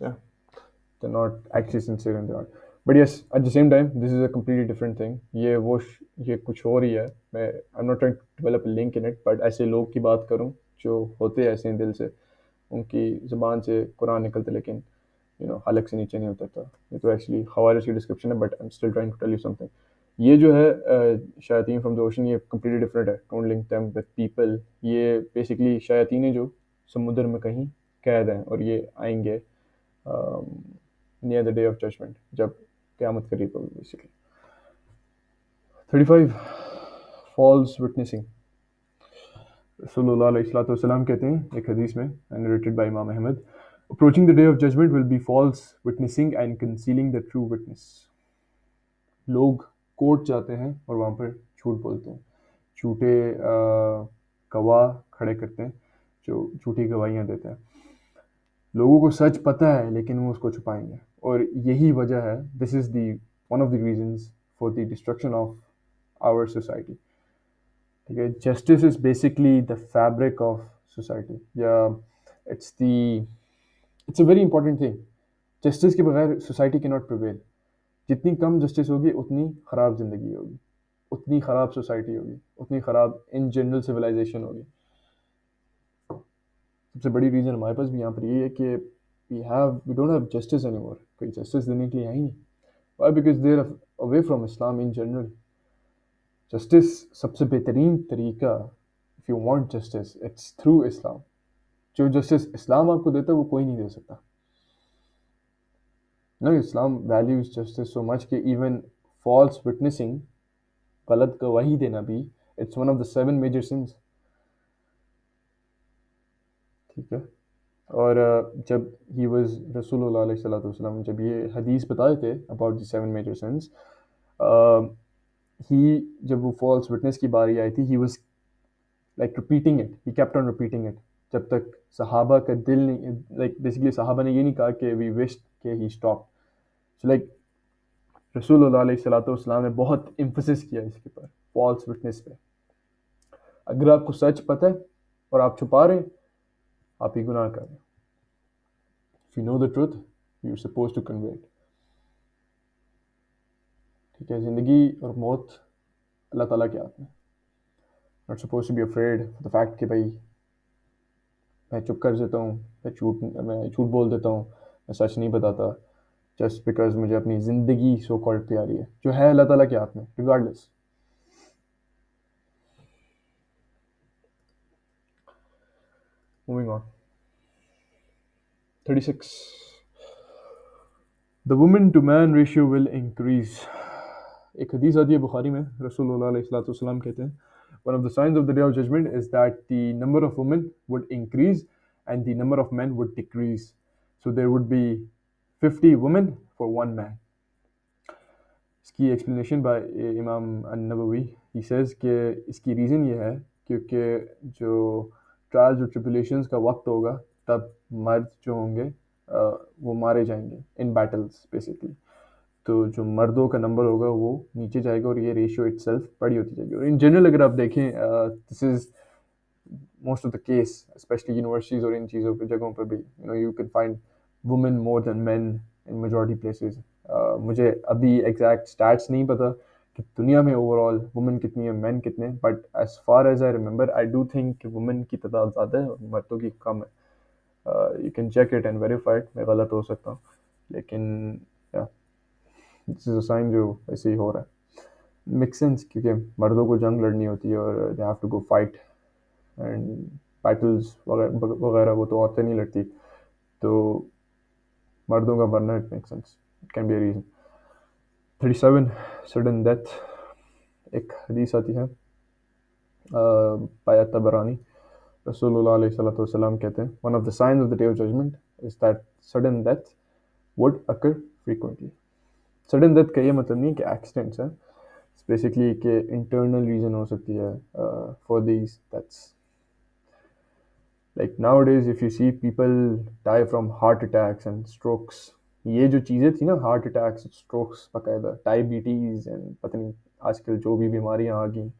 yeah, they're not actually sincere in their heart. But yes, at the same time, this is a completely different thing. ये कुछ और ही है. I'm not trying to develop a link in it, but ऐसे लोग की बात करूँ जो होते ऐसे हैं दिल से, उनकी ज़बान से कुरान निकलते लेकिन हलक से नीचे नहीं उतरता. ये तो एक्चुअली खवारिज की डिस्क्रिप्शन है, but I am still trying to tell you something. ये जो है शयातीन फ्रॉम द ओशन, ये completely different है. Don't link them with people. ये बेसिकली शयातीन है जो समुद्र में कहीं कैद हैं और ये आएंगे near the day of judgment, जब क़यामत करीब होगी बेसिकली. 35. False witnessing. रसूलुल्लाह अलैहि वसल्लम कहते हैं एक हदीस में, नरेटेड बाय इमाम Ahmad, approaching the day of judgment will be false witnessing and concealing the true witness. लोग कोर्ट जाते हैं और वहाँ पर झूठ बोलते हैं, झूठे गवाह खड़े करते हैं जो झूठी गवाहियाँ देते हैं. लोगों को सच पता है लेकिन वो उसको छुपाएंगे, और यही वजह है, this is the one of the reasons for the destruction of our society. ठीक है, justice is basically the fabric of society, या it's a very important thing. Justice के बगैर सोसाइटी कैन नॉट प्रिवेल. जितनी कम जस्टिस होगी उतनी ख़राब ज़िंदगी होगी, उतनी ख़राब सोसाइटी होगी, उतनी ख़राब इन जनरल सिविलाइजेशन होगी. सबसे बड़ी रीज़न हमारे पास भी यहाँ पर ये है कि we don't have justice anymore. कोई जस्टिस देने के लिए है ही नहीं. Why? Because they are away from Islam in general. Justice सबसे बेहतरीन तरीका, if you want justice, it's through Islam. जो जस्टिस इस्लाम आपको देता है वो कोई नहीं दे सकता. No, Islam values justice so much कि इवन फॉल्स विटनेसिंग, गलत गवाही देना भी, it's one of the 7 major sins. ठीक है. और जब ही वाज रसूलुल्लाह अलैहि वसल्लम जब ये हदीस बताए थे अबाउट द 7 मेजर सिंस, ही जब वो फॉल्स विटनेस की बारी आई थी, he was like repeating it, he kept on repeating it, जब तक सहाबा का दिल नहीं, लाइक बेसिकली सहाबा ने ये नहीं कहा कि वी विश्ड कि ही स्टॉप. सो लाइक रसूलुल्लाह अलैहि वसल्लम ने बहुत एम्फसिस किया इसके पर, फॉल्स विटनेस पे. अगर आपको सच पता है और आप छुपा रहे हैं, आप ही गुनाह कर रहे हैं. If you know the truth, you're supposed to convey it. ठीक है, ज़िंदगी और मौत अल्लाह ताला के हाथ में. Not supposed to be afraid for the fact कि भाई मैं चुप कर देता हूँ, मैं झूठ बोल देता हूँ, मैं सच नहीं बताता, just because मुझे अपनी ज़िंदगी so called प्यारी है, जो है अल्लाह ताला के हाथ में, regardless. Moving on. 36. The woman to man ratio will increase. एक हदीस आती है बुखारी में, रसूलुल्लाह अलैहि वसल्लम कहते हैं, one of the signs of the day of judgment is that the number of women would increase and the number of men would decrease. So there would be 50 women for one man. इसकी explanation bye इमाम अन-नववी, he says कि इसकी reason ये है क्योंकि जो trials और tribulations का वक्त होगा तब मर्द जो होंगे वो मारे जाएंगे इन बैटल्स बेसिकली। तो जो मर्दों का नंबर होगा वो नीचे जाएगा और ये रेशियो इटसेल्फ बड़ी होती जाएगी। और इन जनरल अगर आप देखें, this is most of the case, specially universities और इन चीज़ों पे जगहों पर भी, you can find women more than main in majority places. मुझे अभी एग्जैक्ट स्टैट्स नहीं पता कि दुनिया में ओवरऑल वुमेन कितनी है, मैन कितने, but as far as I remember I do think कि वुमेन की तादाद ज़्यादा है और मर्दों की कम है। You can check it and verify it, मैं गलत हो सकता हूँ, लेकिन दिस इज़ अ साइन जो ऐसे ही हो रहा है। मेक सेंस, क्योंकि मर्दों को जंग लड़नी होती है और they have to go fight and battles वगैरह वो तो औरतें नहीं लड़ती, तो मर्दों का बनना, it make sense, it can be a reason. 37. Sudden death. एक हदीस आती है बाय तबरानी, रसूलुल्लाह अलैहि वसल्लम कहते हैं, one of the signs of the day of judgment is that sudden death would occur frequently. Sudden death का ये मतलब नहीं कि एक्सीडेंट्स है, बेसिकली कि इंटरनल रीज़न हो सकती है for these deaths. Like nowadays if you see people die from heart attacks and strokes, ये जो चीज़ें थी ना, हार्ट अटैक्स, स्ट्रोक्स, बाकायदा डायबिटीज़ एंड पता नहीं आजकल जो भी बीमारियाँ आ गई,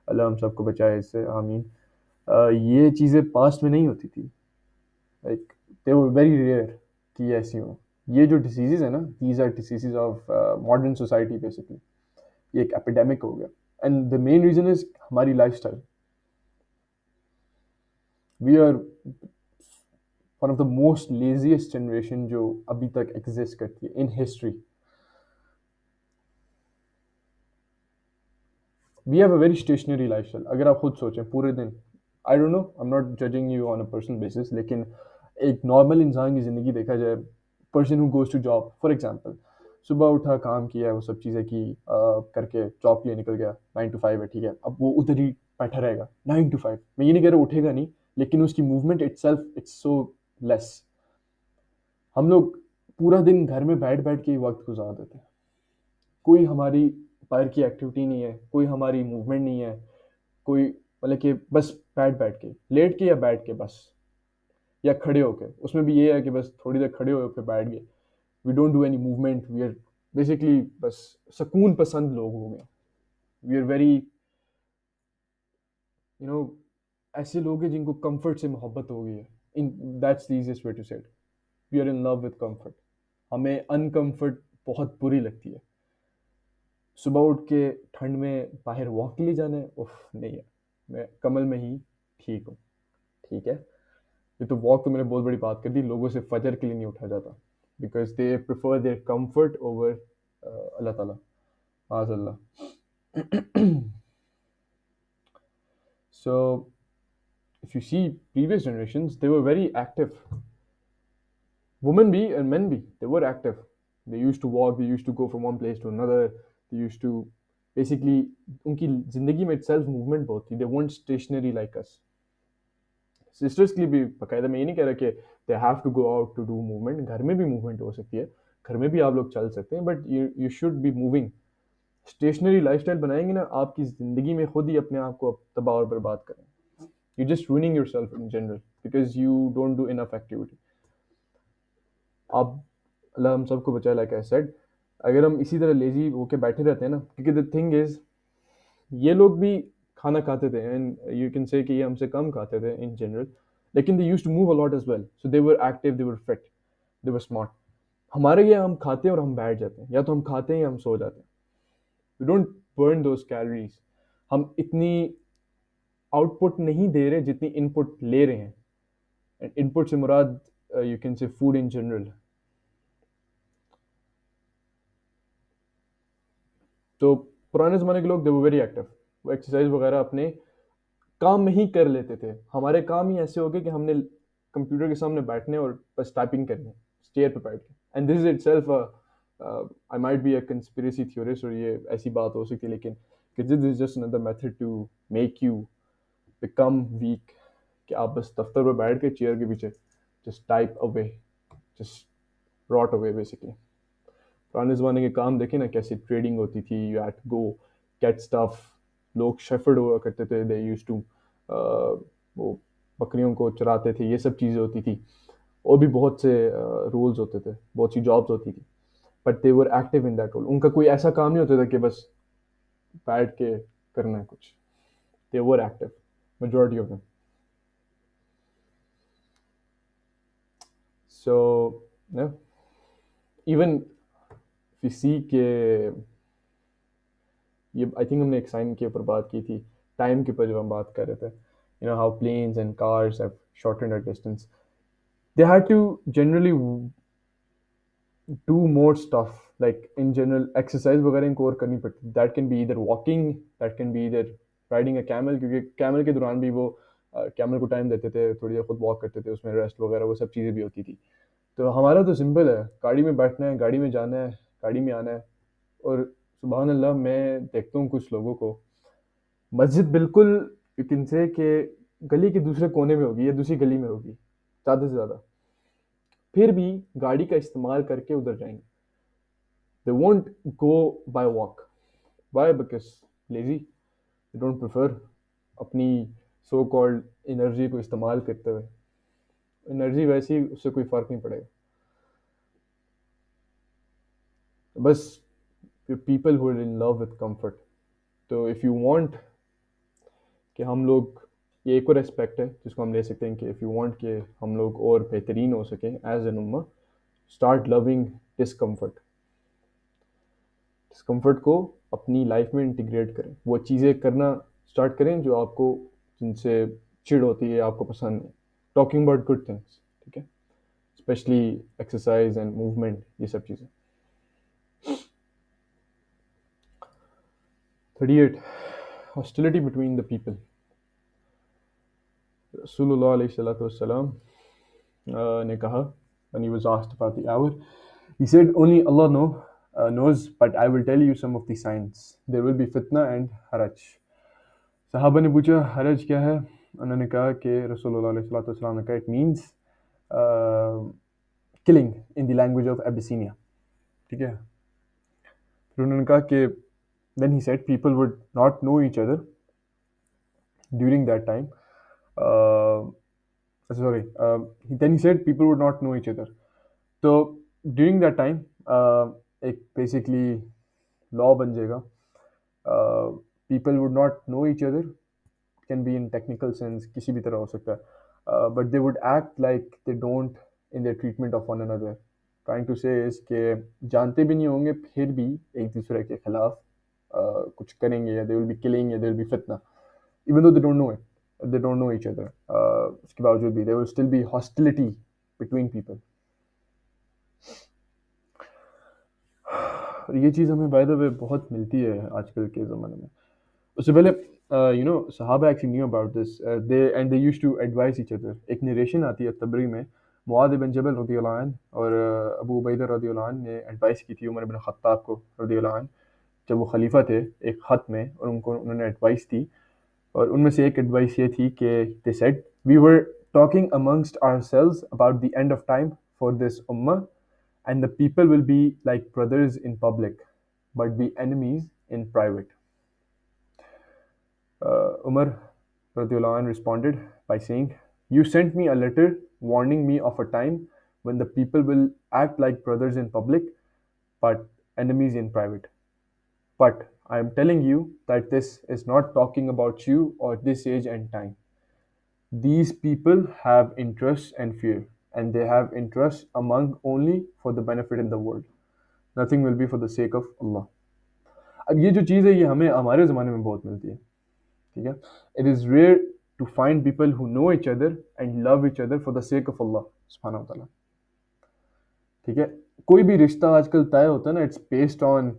अल्लाह हम सबको बचाए इससे, आमीन। ये चीज़ें पास्ट में नहीं होती थी, like they were very rare कि ऐसी हो। ये जो डिसीज़ेज़ है ना, these are diseases of modern society basically. ये एक एपिडेमिक हो गया and the main reason is हमारी lifestyle. We are one of the most laziest generation जो अभी तक एग्जिस्ट करती है in history. We have a very stationary lifestyle. अगर आप खुद सोचें पूरे दिन, I don't know, I am not judging you on a personal basis, लेकिन एक नॉर्मल इंसान की ज़िंदगी देखा जाए, person who goes to job for example, सुबह उठा, काम किया, वो सब चीज़ें की, करके जॉब के लिए निकल गया, 9 to 5 है, ठीक है, अब वो उधर ही बैठा रहेगा 9 to 5। मैं ये नहीं कह रहा उठेगा नहीं, लेकिन उसकी movement itself it's so less. हम लोग पूरा दिन घर में बैठ बैठ के ही वक्त गुजार देते हैं, कोई हमारी बाहर की एक्टिविटी नहीं है, कोई हमारी मूवमेंट नहीं है, कोई मतलब कि बस बैठ बैठ के, लेट के या बैठ के बस, या खड़े होके, उसमें भी ये है कि बस थोड़ी देर खड़े हो फिर बैठ गए। We don't do any movement, we are basically बस सुकून पसंद लोग हो गए। We are very you know ऐसे लोग हैं जिनको कंफर्ट से मोहब्बत हो गई है, in that's the easiest way to say it. We are in love with comfort. हमें अनकंफर्ट बहुत बुरी लगती है। सुबह उठ के ठंड में बाहर वॉक के लिए जाना है, उफ नहीं है, मैं कमल में ही ठीक हूँ, ठीक है। ये तो वॉक तो मैंने बहुत बड़ी बात कर दी, लोगों से फजर के लिए नहीं उठा जाता, because they prefer their comfort over अल्लाह ताला, माज़अल्लाह। So if you see previous generations, they were very active. Women be and men be, they were active. They used to walk, they used to go from one place to another, they used to basically, उनकी ज़िंदगी में itself movement बहुत थी, they weren't stationary like us. Sisters के लिए भी बाकायदा, मैं ये नहीं कह रहा कि they have to go out to do movement, घर में भी मूवमेंट हो सकती है, घर में भी आप लोग चल सकते हैं, but you should be moving. Stationary lifestyle बनाएंगे ना, आपकी ज़िंदगी में खुद ही अपने आप को तबाह और बर्बाद करें। You just ruining yourself in general because you don't do enough activity. आप, अल्लाह हम सबको बचाए, लाइक आई सेड, अगर हम इसी तरह लेजी होके बैठे रहते हैं ना, क्योंकि द थिंग इज ये लोग भी खाना खाते थे एंड यू कैन से कि ये हमसे कम खाते थे इन जनरल, लेकिन they used to move a lot as well, so they were active, they were fit, they were smart. हमारे यहाँ हम खाते हैं और हम बैठ जाते हैं, या तो हम खाते हैं या हम सो जाते हैं। We don't burn those calories. हम इतनी आउटपुट नहीं दे रहे जितनी इनपुट ले रहे हैं, एंड इनपुट से मुराद you can say food in general. तो पुराने ज़माने के लोग दे वर वेरी एक्टिव, वो एक्सरसाइज वगैरह अपने काम में ही कर लेते थे। हमारे काम ही ऐसे हो गए कि हमने कंप्यूटर के सामने बैठने और बस टाइपिंग करनी, चेयर पे बैठ के। And this is itself I might be a conspiracy theorist, और ये ऐसी बात हो सकती है, लेकिन this is just another method to make you become weak, कि आप बस दफ्तर में बैठ के चेयर के पीछे just type away, just rot away basically. पुराने ज़माने के काम देखे ना, कैसे ट्रेडिंग होती थी, you had to go get stuff, लोग शेफर्ड हुआ करते थे, दे यूज टू वो बकरियों को चराते थे, ये सब चीज़ें होती थी। और भी बहुत से रोल्स होते थे, बहुत सी जॉब्स होती थी, but they were active in that role. उनका कोई ऐसा काम नहीं होता था कि बस बैठ के करना है कुछ, they were active, majority of them. So yeah, even if you see के ये आई थिंक हमने एक साइन के ऊपर बात की थी, टाइम के ऊपर जब हम बात कर रहे थे, you know how planes and cars have shortened our distance, they had to generally do more stuff, like in general exercise वगैरह इनको और करनी पड़ती, that can be either walking, that can be either riding a camel, क्योंकि camel के दौरान भी वो कैमल को टाइम देते थे, थोड़ी देर खुद वॉक करते थे, उसमें रेस्ट वगैरह वो सब चीज़ें भी होती थी। तो हमारा तो सिंपल है, गाड़ी में बैठना है, गाड़ी में जाना है, गाड़ी में आना है। और सुबहान अल्लाह, मैं देखता हूँ कुछ लोगों को, मस्जिद बिल्कुल यू कैन से कि गली के दूसरे कोने में होगी या दूसरी गली में होगी ज़्यादा से ज़्यादा, फिर भी गाड़ी का इस्तेमाल करके उधर जाएंगे। They won't go by walk, why? Because lazy, they don't prefer अपनी सो कॉल्ड एनर्जी को इस्तेमाल करते हुए। एनर्जी वैसी, उससे कोई फ़र्क नहीं पड़ेगा। बस people who are in love with comfort. तो इफ़ यू वांट कि हम लोग, ये एक और एस्पेक्ट है जिसको हम ले सकते हैं, कि इफ़ यू वांट कि हम लोग और बेहतरीन हो सके एज एन उम्मा, स्टार्ट लविंग डिस्कम्फर्ट। डिस्कम्फर्ट को अपनी लाइफ में इंटीग्रेट करें, वो चीज़ें करना स्टार्ट करें जो आपको, जिनसे चिढ़ होती है, आपको पसंद है। टॉकिंग अबाउट गुड थिंग्स, ठीक है, स्पेशली एक्सरसाइज एंड मूवमेंट, ये सब चीज़ें। 38, hostility between the people. Rasulullah alayhi salatu wassalam ने कहा, when he was asked about the hour, he said, only Allah knows, but I will tell you some of the signs. There will be fitna and haraj. सहाबा ने पूछा हरज क्या है? उन्होंने कहा कि रसूलुल्लाह अलैहि सल्लल्लाहु अलैहि वसल्लम ने कहा, it means killing in the language of Abyssinia, ठीक है। फिर उन्होंने कहा कि then he said people would not know each other during that time. Then he said people would not know each other. तो ड्यूरिंग दैट टाइम एक basically law बन जाएगा, people would not know each other, can be in technical sense, किसी भी तरह हो सकता है, but they would act like they don't in their treatment of one another. Trying to say is के जानते भी नहीं होंगे, फिर भी एक दूसरे के खिलाफ कुछ करेंगे, या दे विल बी किलिंग, या दे विल बी फितना, even though they don't know it, they don't know each other, उसके बावजूद भी there will still be hostility between people. और ये चीज़ हमें बाय द वे बहुत मिलती है आजकल के ज़माने में। उससे पहले यू नो सहाबा actually knew about this, they used to advise each other. एक नरेशन आती है तबरी में, मुआद इब्न जबल रज़ियल्लाहु अन्हु और अबू उबैदा रज़ियल्लाहु अन्हु ने एडवाइस की थी उमर इब्न खत्ताब को रज़ियल्लाहु अन्हु, जब वो खलीफा थे, एक ख़त में, और उन्होंने एडवाइस दी। और उनमें से एक एडवाइस ये थी कि they said, we were talking amongst ourselves about the end of time for this उम्मा, and the people will be like brothers in public, but be enemies in private. Umar radiallahu anh responded by saying, you sent me a letter warning me of a time when the people will act like brothers in public, but enemies in private. But I am telling you that this is not talking about you or this age and time. These people have interests and fear, and they have interests among only for the benefit in the world. Nothing will be for the sake of Allah. अब ये जो चीज़ है, ये हमें हमारे ज़माने में बहुत मिलती है, ठीक है। It is rare to find people who know each other and love each other for the sake of अल्लाह सुब्हानहू व तआला, ठीक है। कोई भी रिश्ता आजकल तय होता है ना, it's based on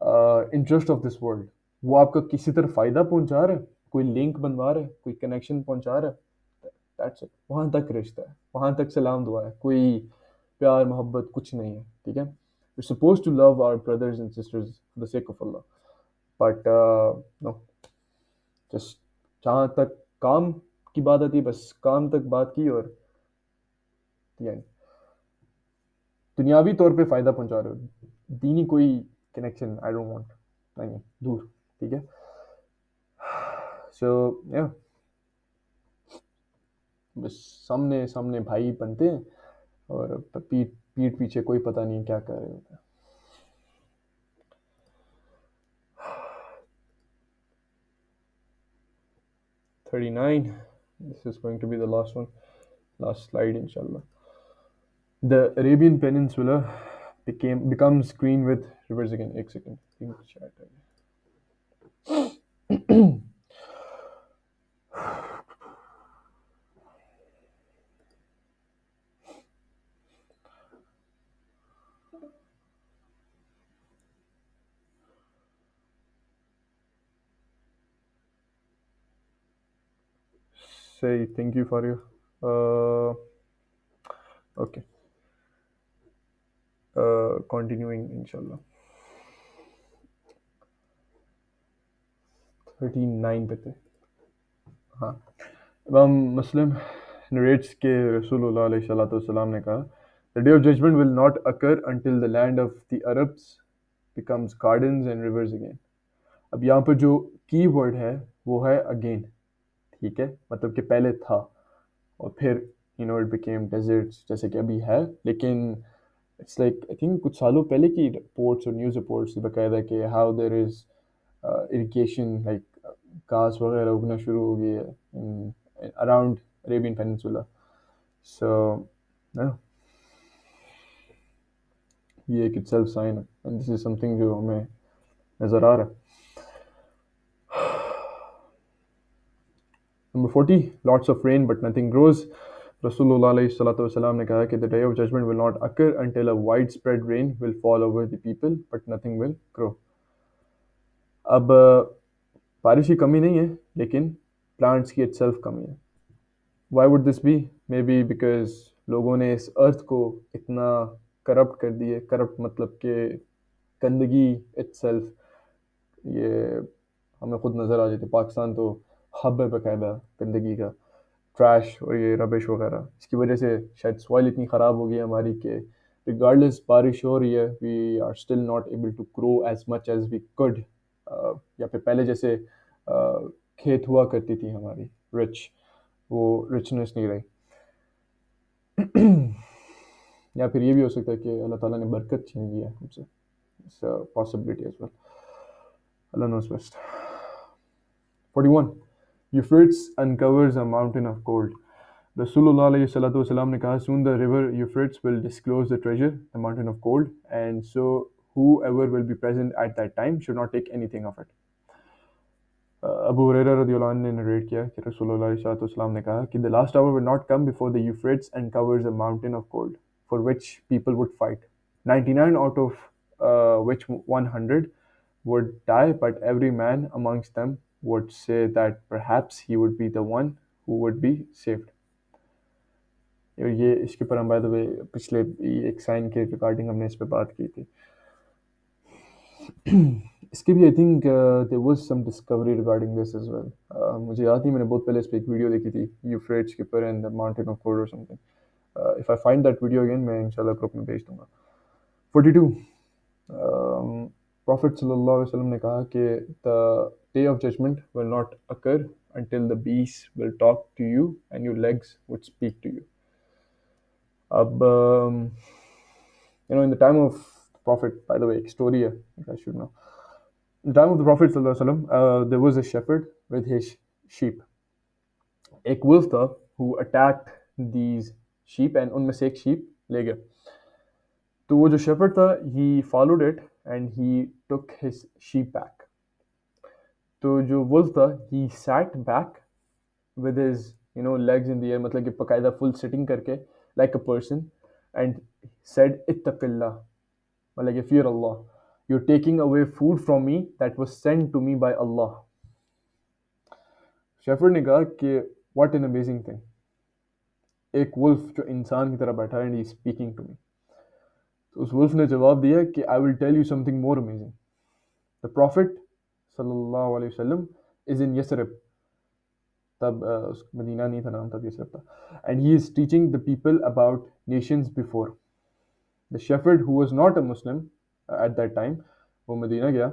interest of this world. वो आपका किसी तरह फ़ायदा पहुंचा रहा है, कोई लिंक बनवा रहा है, कोई कनेक्शन पहुंचा रहा है, दैट्स इट, वहां तक रिश्ता है, वहां तक सलाम दुआ है, कोई प्यार मोहब्बत कुछ नहीं है, ठीक है। We suppose to love our brothers and sisters for the sake of अल्लाह, बट नो, जस्ट जहाँ तक काम की बात आती है बस काम तक बात की, और यानी दुनियावी तौर पे फायदा पहुंचा रहे हो, दीनी कोई कनेक्शन आई डोंट वांट, नहीं, दूर, ठीक है। सो या बस सामने सामने भाई बनते हैं, और पीठ पीठ पीछे कोई पता नहीं क्या कर रहे होते हैं। 39, this is going to be the last one, last slide inshallah. The Arabian Peninsula becomes green with rivers again. एक second, think chat है. Say thank you for you. Okay. Continuing inshallah. 39 पे थे, हाँ। इमाम मुस्लिम narrates के रसूलुल्लाह अलैहि सल्लम ने कहा, the day of judgment will not occur until the land of the Arabs becomes gardens and rivers again. अब यहाँ पर जो की वर्ड है वो है अगेन, ठीक है, मतलब कि पहले था और फिर इट बिकेम डेजर्ट्स जैसे कि अभी है, लेकिन इट्स लाइक आई थिंक कुछ सालों पहले की रिपोर्ट्स और न्यूज़ रिपोर्ट्स बकायदा कि how there is irrigation, like घास वगैरह उगना शुरू हो गई है अराउंड अरेबियन पेनिनसुला। सो ये एक इटसेल्फ साइन है, एंड दिस इज समथिंग जो हमें नज़र आ रहा है। Number 40, lots of rain but nothing grows. Rasulullah ने कहा कि the day of judgment will not occur until a widespread rain will fall over the people but nothing will grow. अब बारिश की कमी नहीं है, लेकिन प्लांट्स की itself कमी है। Why would this be? Maybe because लोगों ने इस अर्थ को इतना करप्ट कर दिए, करप्ट मतलब कि गंदगी itself, ये हमें खुद नज़र आ जाती है, पाकिस्तान तो हब है बकायदा गंदगी का, ट्रैश और ये रबिश वगैरह, इसकी वजह से शायद सॉइल इतनी ख़राब हो गई है हमारी कि रिगार्डलेस बारिश हो रही है, we are still not able to grow as much as we could, या फिर पहले जैसे खेत हुआ करती थी हमारी रिच, वो रिचनेस नहीं रही। या फिर ये भी हो सकता है कि अल्लाह ताला ने बरकत छीन लिया हमसे, it's a possibility as well, अल्लाह knows best. 41, Euphrates uncovers a mountain of gold. Rasulullah ने कहा, soon the river Euphrates will disclose the treasure, the mountain of gold, and so whoever will be present at that time should not take anything of it. Abu Huraira रज़ियल्लाहु अन्हु ने narrate किया कि रसूलुल्लाह सल्लल्लाहु अलैहि वसल्लम ने कहा कि the last hour will not come before the Euphrates uncovers a mountain of gold for which people would fight. 99 out of which 100 would die, but every man amongst them would say that perhaps he would be the one who would be saved. ये इसके ऊपर हम by the way पिछले एक sign के regarding हमने इस पे बात की थी। इसके भी I think there was some discovery regarding this as well, मुझे याद नहीं, मैंने बहुत पहले इस पे एक वीडियो देखी थी यूफ्रेट्स के ऊपर and the mountain of gold और something, if I find that video again मैं इंशाल्लाह ग्रुप में भेज दूंगा। 42, Prophet sallallahu alaihi wasallam ने कहा कि the day of judgment will not occur until the beasts will talk to you and your legs would speak to you. अब in the time of the Prophet, by the way, एक story है, you guys should know. In the time of the Prophet sallallahu alaihi wasallam, there was a shepherd with his sheep. एक wolf था who attacked these sheep and उनमें से एक sheep ले गया। तो वो जो shepherd था, he followed it and he took his sheep back. तो जो wolf था, he sat back with his legs in the air, मतलब कि बकायदा full sitting करके like a person, and said ittaqillah, मतलब कि fear Allah, you're taking away food from me that was sent to me by Allah. Shepherd ने कहा कि what an amazing thing, एक वुल्फ जो इंसान की तरह बैठा है and he speaking to me. तो उस वुल्फ ने जवाब दिया कि I will tell you something more amazing, the prophet सल्लल्लाहु अलैहि वसल्लम इज इन यसरब, तब मदीना नहीं था नाम, तब यसरब था, and he is teaching the people about Nations before. The shepherd who was not a Muslim at that time, वो मदीना गया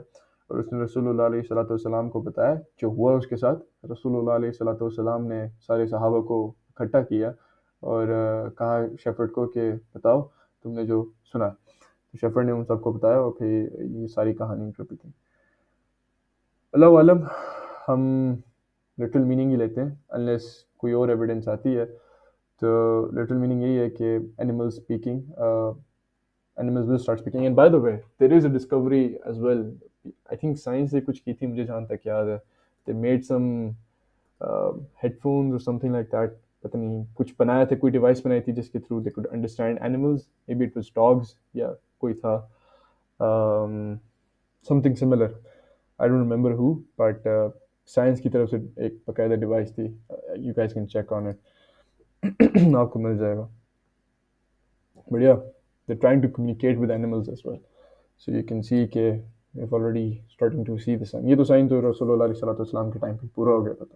और उसने रसूलुल्लाह अलैहि सलाम को बताया जो हुआ उसके साथ। रसूलुल्लाह अलैहि सलाम ने सारे सहाबा को इकट्ठा किया और कहा शेफर्ड को कि बताओ तुमने जो सुना। तो शेफर्ड ने उन सबको बताया और फिर ये सारी कहानी छुपी थी। अल्लाह आलम, हम लिटिल मीनिंग ही लेते हैं अनलेस कोई और एविडेंस आती है। तो लिटिल मीनिंग यही है कि animal speaking, animals will start speaking. And by the way, there is a discovery as well. I think science ने कुछ की थी, मुझे जहाँ तक याद है, they made some headphones or something like that, पता नहीं कुछ बनाया था, कोई डिवाइस बनाई थी जिसके through they could understand animals, maybe it was dogs या कोई था, something similar, I don't remember who, but science की तरफ से एक बकायदा डिवाइस थी, you guys can check on it, आपको मिल जाएगा। But yeah, they're trying to communicate with animals as well. So you can see कि they've already starting to see the sign. ये तो साइन तो रसूलुल्लाह सल्लल्लाहु अलैहि वसल्लम के टाइम पे पूरा हो गया था।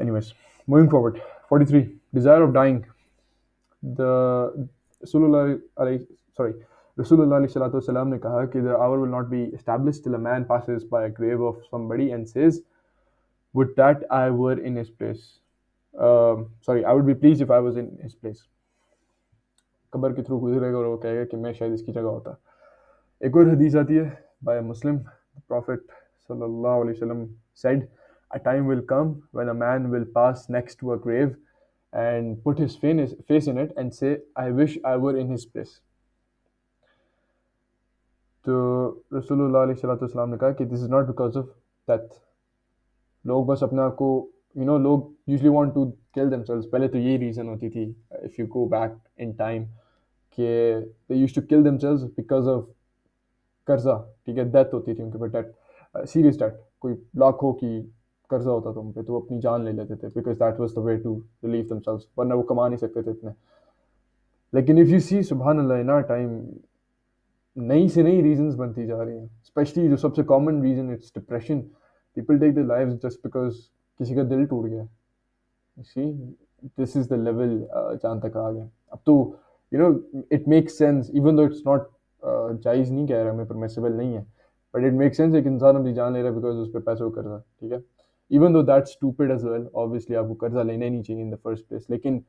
Anyways, moving forward, 43, desire of dying. The Rasulullah अलैहि sorry Rasulullah सल्लल्लाहु अलैहि वसल्लम ने कहा कि the hour will not be established till a man passes by a grave of somebody and says, would that I were in his place. I would be pleased if I was in his place. कब्र के through गुजरेगा और वो कहेगा कि मैं शायद इसकी जगह होता। एक और हदीस आती है बाय मुस्लिम, द प्रॉफिट सल्लल्लाहु अलैहि वसल्लम said, a time will come when a man will pass next to a grave and put his face in it and say, I wish I were in his place. तो रसूलुल्लाह अलैहि सल्लल्लाहु अलैहि वसल्लम ने कहा कि this is not because of death. लोग बस अपने आप को लोग usually want to kill themselves, पहले तो यही रीज़न होती थी if you go back in time कि they used to kill themselves because of कर्जा, ठीक है, डेथ होती थी उनके ऊपर, डेथ, सीरियस डेथ, कोई लाखों की कर्जा होता था उन पे, तो वो अपनी जान ले लेते थे because that was the way to relieve themselves, वरना वो कमा नहीं सकते थे इतने। लेकिन इफ़ यू सी सुबहान अल्लाह, इन आवर टाइम नई से नई रीजंस बनती जा रही हैं, स्पेशली जो सबसे common reason it's depression. People take their lives just because किसी का दिल टूट गया। See, this is the level जहाँ तक आ गया अब तो। It makes sense, even though it's not जायज़ नहीं कह रहा मैं, परमिसिबल नहीं है, बट इट मेक्स सेंस। एक इंसान अपनी जान ले रहा है बिकॉज उस पर पैसों का कर्जा, ठीक है, even though that's stupid as well, obviously आपको कर्जा लेना ही नहीं चाहिए इन द फर्स्ट प्लेस, लेकिन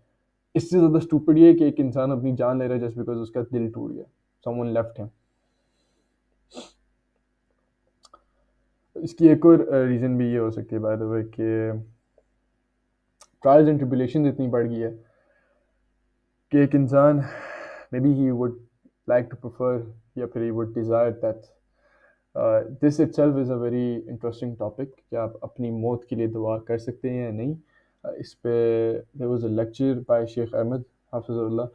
इससे ज़्यादा स्टूपिड ये है कि एक इंसान अपनी जान ले रहा है जस्ट बिकॉज उसका दिल टूट गया, समवन लेफ्ट हिम। इसकी एक और रीज़न भी ये हो सकती है बाय द वे कि ट्रायल्स एंड ट्रिबुलेशन इतनी बढ़ गई है कि एक इंसान may be he would like to prefer या फिर he would desire that this itself is a very interesting topic कि आप अपनी मौत के लिए दुआ कर सकते हैं या नहीं। इस पे there was a lecture by शेख Ahmad Hafizullah,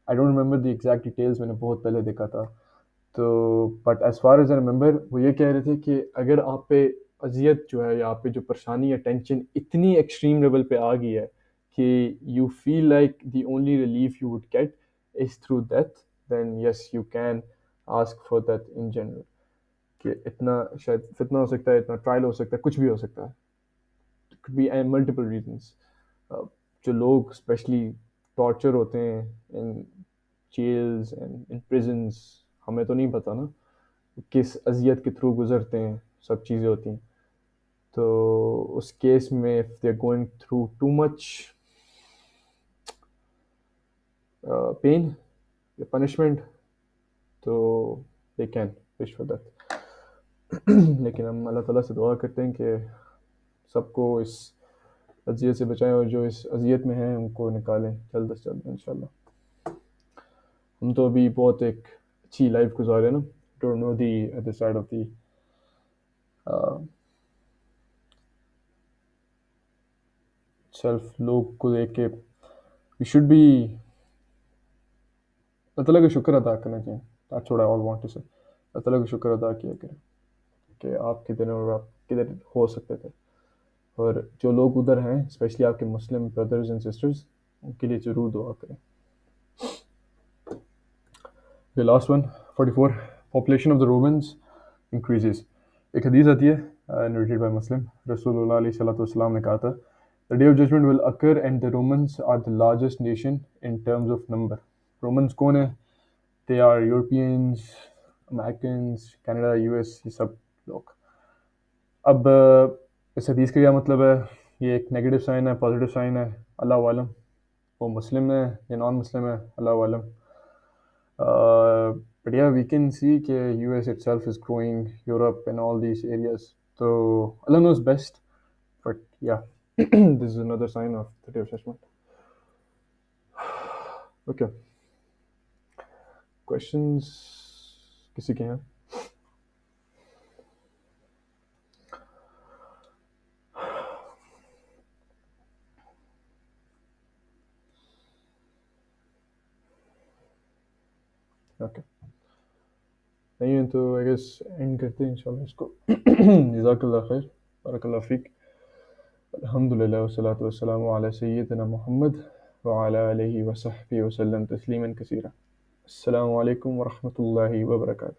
I don't remember the exact details, मैंने बहुत पहले देखा था। तो but as far as I remember वो ये कह रहे थे कि अगर आप पे अजियत जो है या आप पे जो परेशानी या टेंशन इतनी एक्सट्रीम लेवल पे आ गई है कि you feel like the only relief you would get is through death, then yes you can ask for that in general. कि इतना शायद फितना हो सकता है, इतना ट्रायल हो सकता है, कुछ भी हो सकता है, could be मल्टीपल रीजंस। जो लोग स्पेशली टॉर्चर होते हैं इन जेल्स एंड इन प्रिजन्स, हमें तो नहीं पता ना किस अजियत के थ्रू गुजरते हैं, सब चीज़ें होती हैं। तो उस केस में if they are going through too much pain या पनिशमेंट, तो they can wish for that. लेकिन हम अल्लाह ताला से दुआ करते हैं कि सबको इस अजियत से बचाएं और जो इस अजियत में हैं उनको निकालें जल्द से जल्द इंशाल्लाह। हम तो अभी बहुत एक अच्छी लाइफ गुजार रहे हैं ना, don't know the other side of the self. लोग को देख के वी शुड बी अल्लाह ताला का शुक्र अदा करना चाहिए। That's what I all want to say, अल्लाह ताला का शुक्र अदा किया करें कि आप किधर और आप किधर हो सकते थे। और जो लोग उधर हैं, स्पेशली आपके मुस्लिम ब्रदर्स एंड सिस्टर्स, उनके लिए ज़रूर दुआ करें। The last one, 44. Population of the Romans increases. एक हदीस आती है, narrated by Muslim. रसूलुल्लाह अलैहि सल्लल्लाहु अलैहि वसल्लम ने कहा था, The day of judgment will occur and the Romans are the largest nation in terms of number. Romans कौन है? They are Europeans, Americans, Canada, US, ये सब लोग। अब इस हदीस का क्या मतलब है? ये एक नेगेटिव साइन है, पॉजिटिव साइन है, अल्लाह आलम। वो मुस्लिम है या नॉन मुस्लिम है, अल्लाह आलम। But yeah, we can see that US itself is growing, Europe and all these areas. So Allah knows best. But yeah, this is another sign of the day of judgment. Okay. Questions? किसी के हैं? Okay. नहीं है तो I guess end करते हैं इंशाल्लाह इसको। जज़ाकल्लाह खैर, बारकल्लाह फीक। अल्हम्दुलिल्लाह वस्सलातु वस्सलामु अला सय्यिदिना मुहम्मद व अला आलिहि व सहबिहि वसल्लम तस्लीमन कसीरा। अस्सलामु अलैकुम व रहमतुल्लाहि व बरकातुहू।